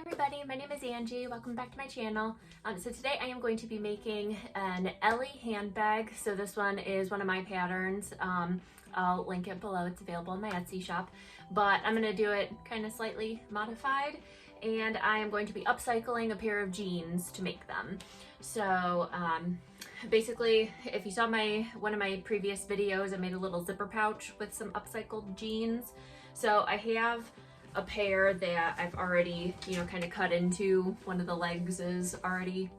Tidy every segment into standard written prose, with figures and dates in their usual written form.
everybody, my name is Angie. Welcome back to my channel. So today I am going to be making an Ellie handbag. So this one is one of my patterns. I'll link it below. It's available in my Etsy shop, but I'm going to do it kind of slightly modified, and I am going to be upcycling a pair of jeans to make them. So basically, if you saw one of my previous videos, I made a little zipper pouch with some upcycled jeans. So I have a pair that I've already, kind of cut into. One of the legs is already,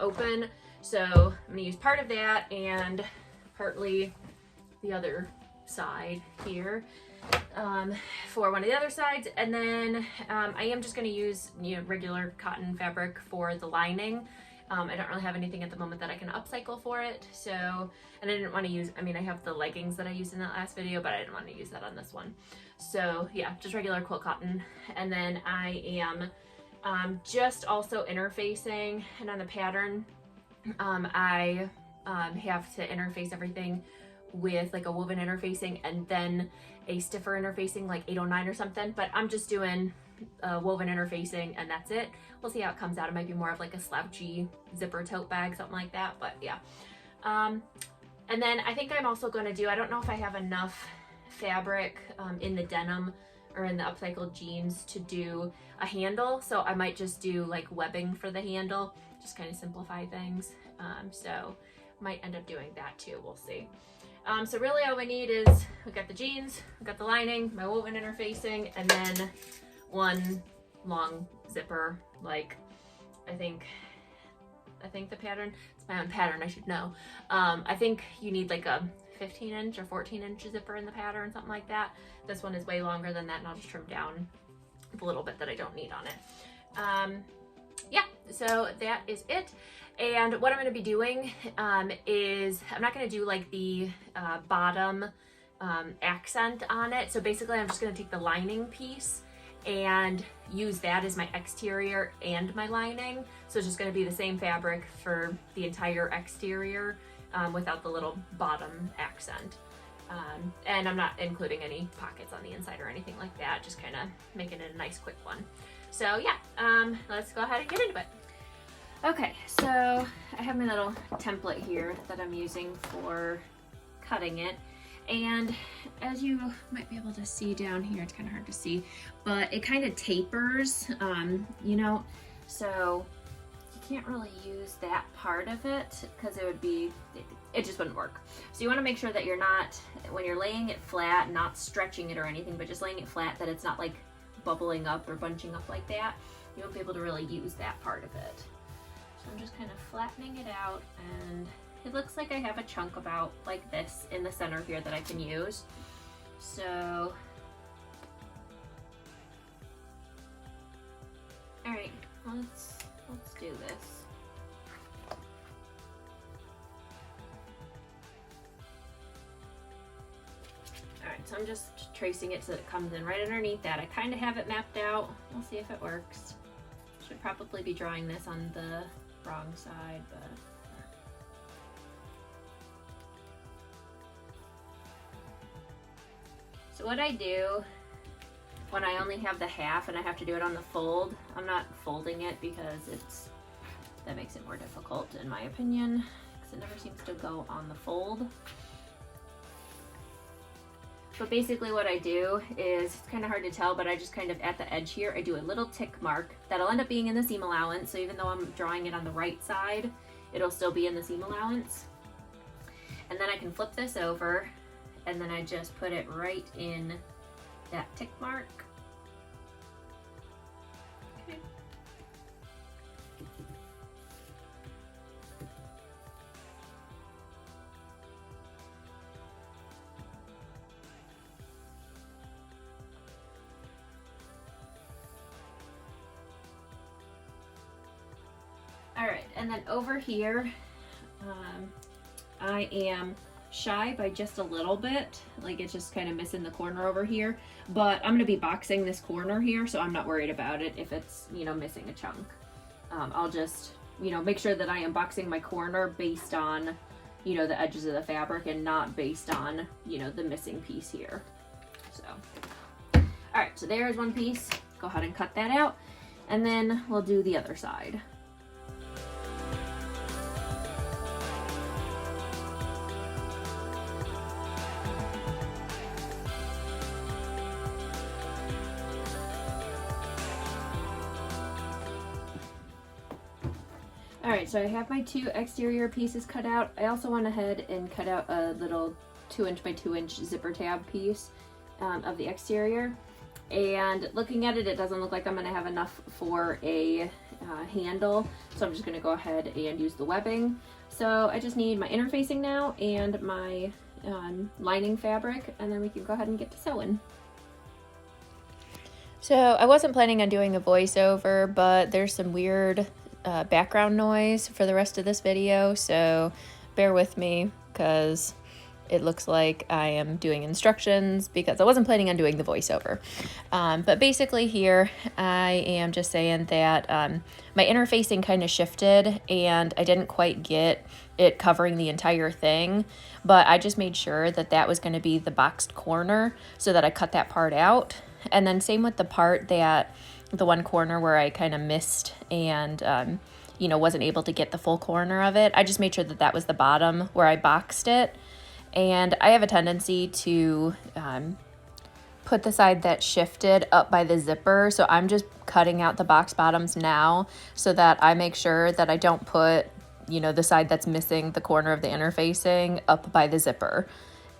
open. So I'm gonna use part of that and partly the other side here for one of the other sides. And then I am just gonna use, regular cotton fabric for the lining. I don't really have anything at the moment that I can upcycle for it. So, and I didn't want to use, I have the leggings that I used in that last video, but I didn't want to use that on this one. So yeah, just regular quilt cotton. And then I am just also interfacing, and on the pattern, I have to interface everything with like a woven interfacing and then a stiffer interfacing like 809 or something, but I'm just doing woven interfacing and that's it. We'll see how it comes out. It might be more of like a slouchy zipper tote bag, something like that, but yeah. And then I think I'm also going to do, I don't know if I have enough fabric in the denim or in the upcycled jeans to do a handle, so I might just do like webbing for the handle, just kind of simplify things. So might end up doing that too, we'll see. So really all we need is, we got the jeans, we got the lining, my woven interfacing, and then one long zipper. Like I think the pattern, it's my own pattern, I should know. I think you need like a 15-inch or 14-inch zipper in the pattern, something like that. This one is way longer than that, and I'll just trim down the little bit that I don't need on it. Yeah, so that is it. And what I'm going to be doing is, I'm not going to do like the bottom accent on it. So basically I'm just going to take the lining piece and use that as my exterior and my lining. So it's just going to be the same fabric for the entire exterior without the little bottom accent. And I'm not including any pockets on the inside or anything like that, just kind of making it a nice quick one. So yeah, let's go ahead and get into it. Okay, so I have my little template here that I'm using for cutting it. And as you might be able to see down here, it's kind of hard to see, but it kind of tapers, so you can't really use that part of it because it just wouldn't work. So you want to make sure that you're not, when you're laying it flat, not stretching it or anything, but just laying it flat, that it's not like bubbling up or bunching up like that. You won't be able to really use that part of it. So I'm just kind of flattening it out, and it looks like I have a chunk about like this in the center here that I can use. So, all right, let's do this. All right, so I'm just tracing it so that it comes in right underneath that. I kind of have it mapped out. We'll see if it works. Should probably be drawing this on the wrong side, but so what I do when I only have the half and I have to do it on the fold, I'm not folding it because that makes it more difficult in my opinion, because it never seems to go on the fold. But basically what I do is, it's kind of hard to tell, but I just kind of at the edge here, I do a little tick mark that'll end up being in the seam allowance. So even though I'm drawing it on the right side, it'll still be in the seam allowance. And then I can flip this over, and then I just put it right in that tick mark. Okay. All right, and then over here, I am shy by just a little bit, like it's just kind of missing the corner over here, but I'm going to be boxing this corner here, so I'm not worried about it if it's, missing a chunk. I'll just, make sure that I am boxing my corner based on, the edges of the fabric and not based on, the missing piece here. So, all right, so there's one piece. Go ahead and cut that out. And then we'll do the other side. Alright, so I have my 2 exterior pieces cut out. I also went ahead and cut out a little 2" by 2" zipper tab piece of the exterior. And looking at it, it doesn't look like I'm going to have enough for a handle, so I'm just going to go ahead and use the webbing. So I just need my interfacing now and my lining fabric, and then we can go ahead and get to sewing. So I wasn't planning on doing a voiceover, but there's some weird background noise for the rest of this video, so bear with me because it looks like I am doing instructions because I wasn't planning on doing the voiceover. But basically here I am just saying that my interfacing kind of shifted and I didn't quite get it covering the entire thing, but I just made sure that that was going to be the boxed corner so that I cut that part out. And then same with the part that the one corner where I kind of missed and you know, wasn't able to get the full corner of it. I just made sure that that was the bottom where I boxed it. And I have a tendency to put the side that shifted up by the zipper. So I'm just cutting out the box bottoms now so that I make sure that I don't put, you know, the side that's missing the corner of the interfacing up by the zipper.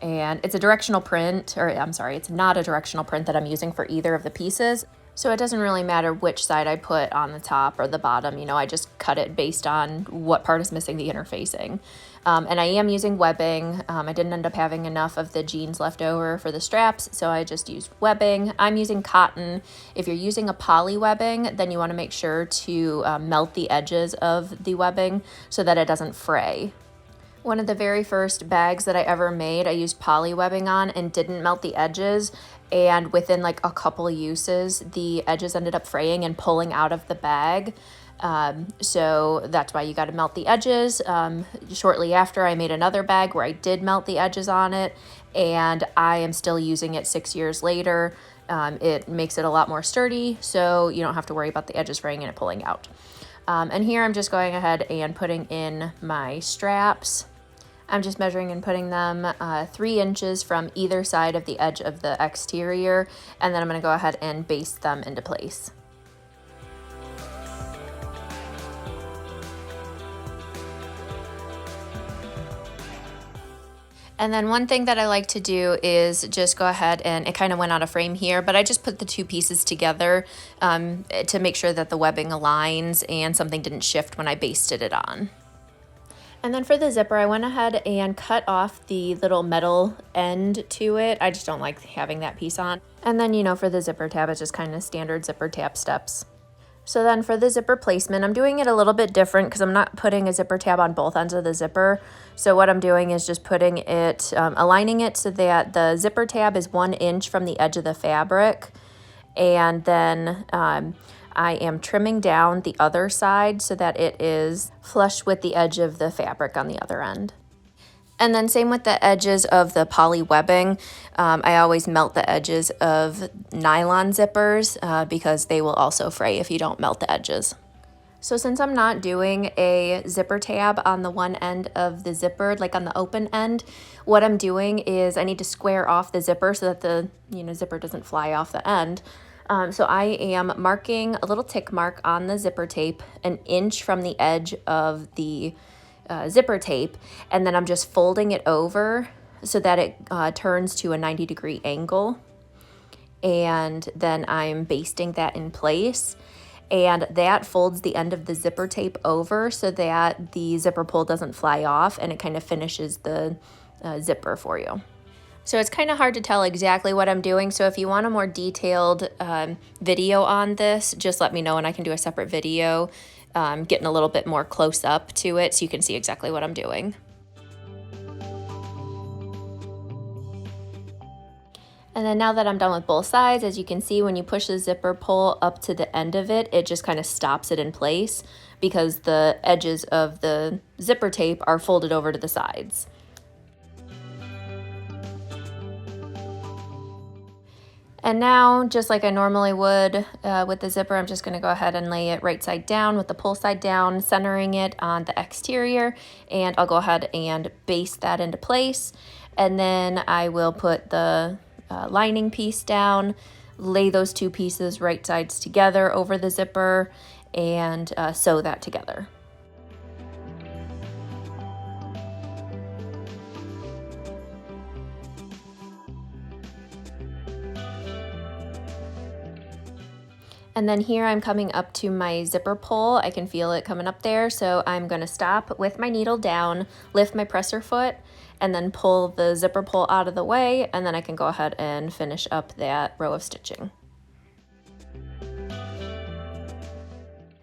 And it's a directional print, or I'm sorry, it's not a directional print that I'm using for either of the pieces. So it doesn't really matter which side I put on the top or the bottom, you know, I just cut it based on what part is missing the interfacing. And I am using webbing. I didn't end up having enough of the jeans left over for the straps, so I just used webbing. I'm using cotton. If you're using a poly webbing, then you want to make sure to melt the edges of the webbing so that it doesn't fray. One of the very first bags that I ever made, I used poly webbing on and didn't melt the edges. And within like a couple of uses, the edges ended up fraying and pulling out of the bag. So that's why you got to melt the edges. Shortly after, I made another bag where I did melt the edges on it, and I am still using it 6 years later. It makes it a lot more sturdy, so you don't have to worry about the edges fraying and it pulling out. And here I'm just going ahead and putting in my straps. I'm just measuring and putting them 3 inches from either side of the edge of the exterior, and then I'm going to go ahead and baste them into place. And then one thing that I like to do is just go ahead and it kind of went out of frame here, but I just put the 2 pieces together to make sure that the webbing aligns and something didn't shift when I basted it on. And then for the zipper, I went ahead and cut off the little metal end to it. I just don't like having that piece on. And then, you know, for the zipper tab, it's just kind of standard zipper tab steps. So then for the zipper placement, I'm doing it a little bit different because I'm not putting a zipper tab on both ends of the zipper. So what I'm doing is just putting it, aligning it so that the zipper tab is 1 inch from the edge of the fabric. And then I am trimming down the other side so that it is flush with the edge of the fabric on the other end. And then same with the edges of the poly webbing. I always melt the edges of nylon zippers because they will also fray if you don't melt the edges. So since I'm not doing a zipper tab on the one end of the zipper, like on the open end, what I'm doing is I need to square off the zipper so that the zipper doesn't fly off the end. So I am marking a little tick mark on the zipper tape 1 inch from the edge of the zipper tape, and then I'm just folding it over so that it turns to a 90-degree angle, and then I'm basting that in place, and that folds the end of the zipper tape over so that the zipper pull doesn't fly off, and it kind of finishes the zipper for you. So it's kind of hard to tell exactly what I'm doing, so if you want a more detailed video on this, just let me know and I can do a separate video getting a little bit more close up to it so you can see exactly what I'm doing. And then now that I'm done with both sides, as you can see, when you push the zipper pull up to the end of it, it just kind of stops it in place because the edges of the zipper tape are folded over to the sides. And now, just like I normally would with the zipper, I'm just going to go ahead and lay it right side down with the pull side down, centering it on the exterior, and I'll go ahead and baste that into place. And then I will put the lining piece down, lay those two pieces right sides together over the zipper, and sew that together. And then here I'm coming up to my zipper pull. I can feel it coming up there. So I'm gonna stop with my needle down, lift my presser foot, and then pull the zipper pull out of the way. And then I can go ahead and finish up that row of stitching.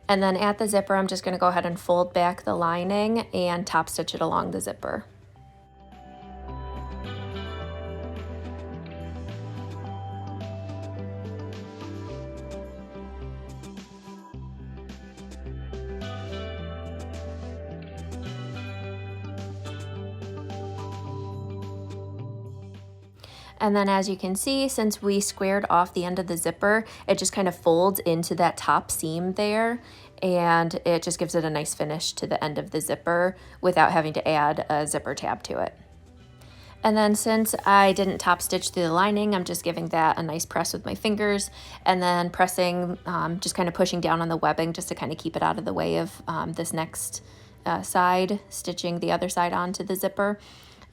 And then at the zipper, I'm just gonna go ahead and fold back the lining and top stitch it along the zipper. And then as you can see, since we squared off the end of the zipper, it just kind of folds into that top seam there, and it just gives it a nice finish to the end of the zipper without having to add a zipper tab to it. And then since I didn't top stitch through the lining, I'm just giving that a nice press with my fingers, and then pressing, just kind of pushing down on the webbing just to kind of keep it out of the way of this next side, stitching the other side onto the zipper.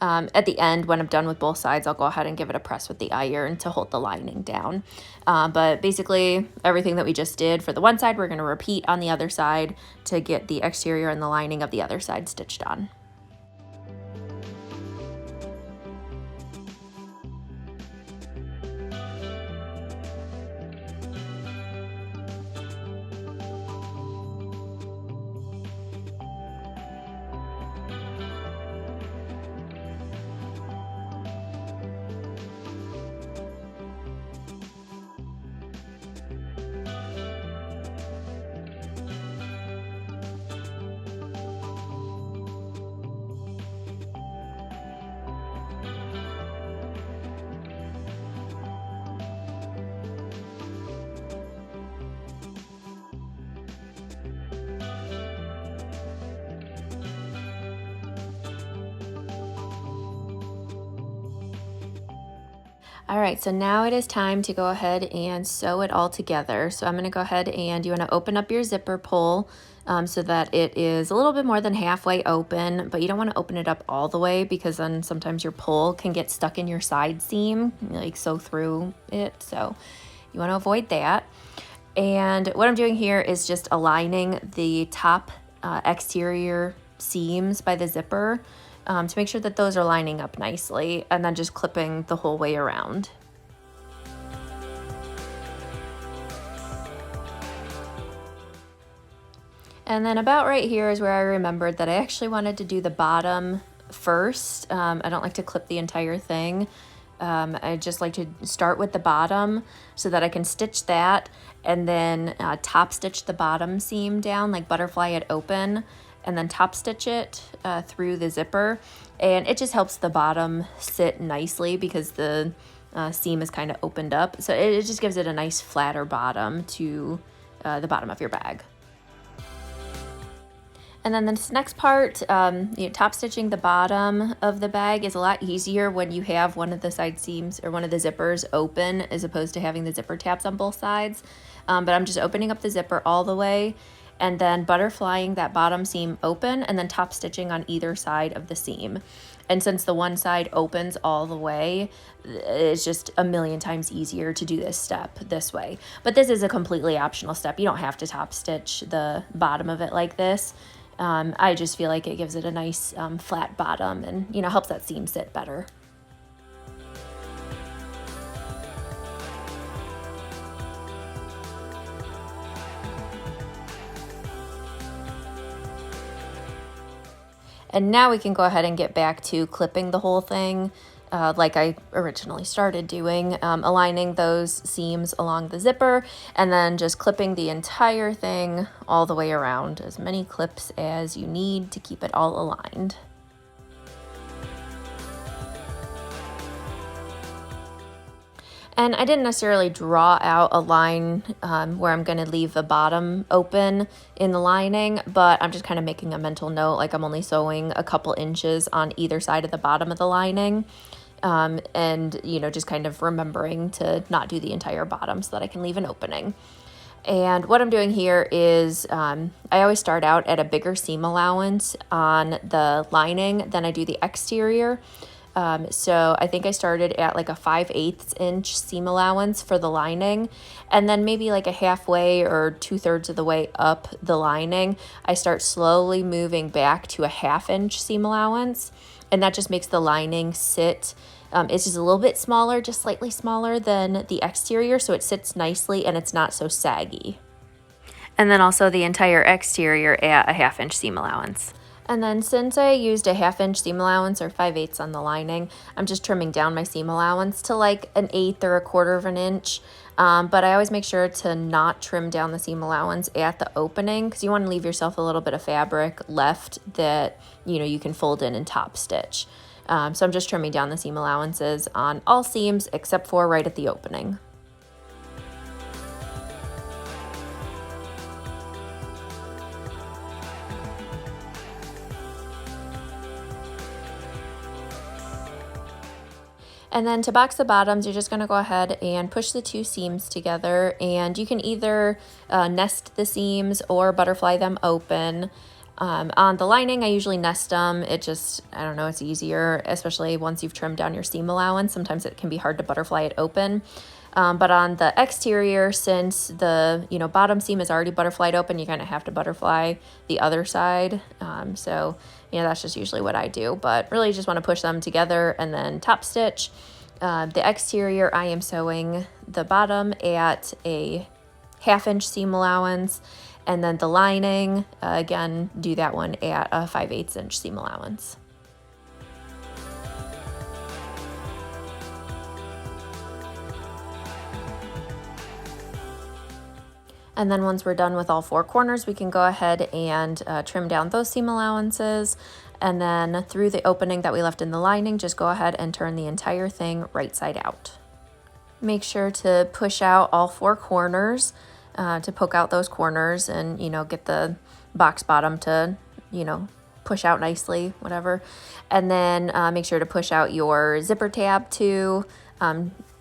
At the end, when I'm done with both sides, I'll go ahead and give it a press with the iron to hold the lining down. But basically, everything that we just did for the one side, we're going to repeat on the other side to get the exterior and the lining of the other side stitched on. All right, so now it is time to go ahead and sew it all together. So I'm going to go ahead and you want to open up your zipper pull so that it is a little bit more than halfway open, but you don't want to open it up all the way because then sometimes your pull can get stuck in your side seam, like sew through it. So you want to avoid that. And what I'm doing here is just aligning the top exterior seams by the zipper to make sure that those are lining up nicely, and then just clipping the whole way around. And then about right here is where I remembered that I actually wanted to do the bottom first. I don't like to clip the entire thing. I just like to start with the bottom so that I can stitch that and then top stitch the bottom seam down, like butterfly it open, and then top stitch it through the zipper. And it just helps the bottom sit nicely because the seam is kind of opened up. So it just gives it a nice flatter bottom to the bottom of your bag. And then this next part, top stitching the bottom of the bag is a lot easier when you have one of the side seams or one of the zippers open as opposed to having the zipper tabs on both sides. But I'm just opening up the zipper all the way and then butterflying that bottom seam open and then top stitching on either side of the seam. And since the one side opens all the way, it's just a million times easier to do this step this way. But this is a completely optional step. You don't have to top stitch the bottom of it like this. I just feel like it gives it a nice flat bottom and, helps that seam sit better. And now we can go ahead and get back to clipping the whole thing like I originally started doing, aligning those seams along the zipper and then just clipping the entire thing all the way around, as many clips as you need to keep it all aligned. And I didn't necessarily draw out a line where I'm going to leave the bottom open in the lining, but I'm just kind of making a mental note, like I'm only sewing a couple inches on either side of the bottom of the lining. And, you know, just kind of remembering to not do the entire bottom so that I can leave an opening. And what I'm doing here is I always start out at a bigger seam allowance on the lining than I do the exterior. So I think I started at like a 5/8 inch seam allowance for the lining, and then maybe like a halfway or 2/3 of the way up the lining, I start slowly moving back to a 1/2 inch seam allowance, and that just makes the lining sit. It's just a little bit smaller, just slightly smaller than the exterior, so it sits nicely and it's not so saggy. And then also the entire exterior at a 1/2 inch seam allowance. And then since I used a 1/2 inch seam allowance or 5/8 on the lining, I'm just trimming down my seam allowance to like an 1/8 or a 1/4 of an inch. But I always make sure to not trim down the seam allowance at the opening because you want to leave yourself a little bit of fabric left that, you know, you can fold in and top stitch. So I'm just trimming down the seam allowances on all seams except for right at the opening. And then to box the bottoms, you're just going to go ahead and push the 2 seams together, and you can either nest the seams or butterfly them open. On the lining, I usually nest them. It just, I don't know, it's easier, especially once you've trimmed down your seam allowance. Sometimes it can be hard to butterfly it open. But on the exterior, since the, you know, bottom seam is already butterflied open, you kind of have to butterfly the other side. So, you know, that's just usually what I do. But really you just want to push them together and then top stitch. The exterior, I am sewing the bottom at a 1/2 inch seam allowance. And then the lining, again, do that one at a 5/8 inch seam allowance. And then once we're done with all 4 corners, we can go ahead and trim down those seam allowances. And then through the opening that we left in the lining, just go ahead and turn the entire thing right side out. Make sure to push out all 4 corners to poke out those corners and, you know, get the box bottom to, you know, push out nicely, whatever. And then make sure to push out your zipper tab too,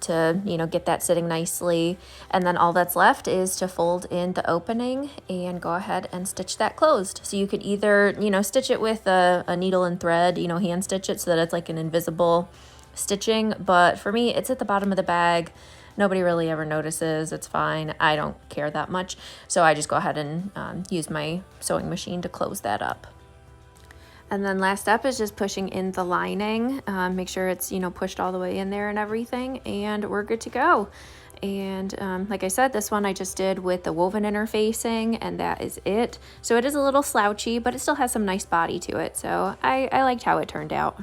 to, you know, get that sitting nicely. And then all that's left is to fold in the opening and go ahead and stitch that closed. So you could either, you know, stitch it with a needle and thread, you know, hand stitch it so that it's like an invisible stitching. But for me, it's at the bottom of the bag. Nobody really ever notices. It's fine. I don't care that much. So I just go ahead and use my sewing machine to close that up. And then last step is just pushing in the lining. Make sure it's, you know, pushed all the way in there and everything, and we're good to go. And like I said, this one I just did with the woven interfacing, and that is it. So it is a little slouchy, but it still has some nice body to it. So I liked how it turned out.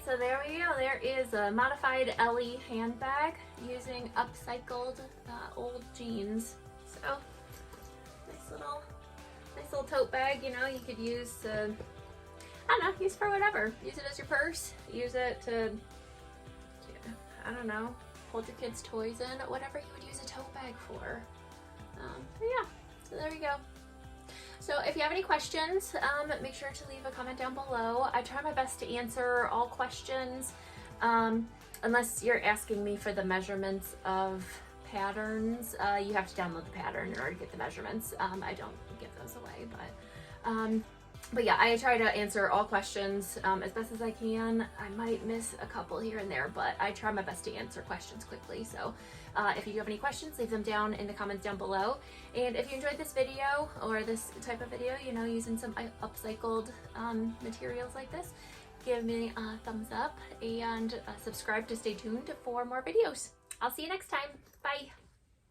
So there we go. There is a modified Ellie handbag using upcycled old jeans. So nice little tote bag. You know, you could use to, I don't know, use for whatever. Use it as your purse. Use it to, I don't know, hold your kids' toys in. Whatever you would use a tote bag for. But yeah. So there we go. So if you have any questions, make sure to leave a comment down below. I try my best to answer all questions, unless you're asking me for the measurements of patterns. You have to download the pattern in order to get the measurements. I don't give those away, but yeah, I try to answer all questions as best as I can. I might miss a couple here and there, but I try my best to answer questions quickly. So if you do have any questions, leave them down in the comments down below. And if you enjoyed this video or this type of video, you know, using some upcycled materials like this, give me a thumbs up and subscribe to stay tuned for more videos. I'll see you next time. Bye.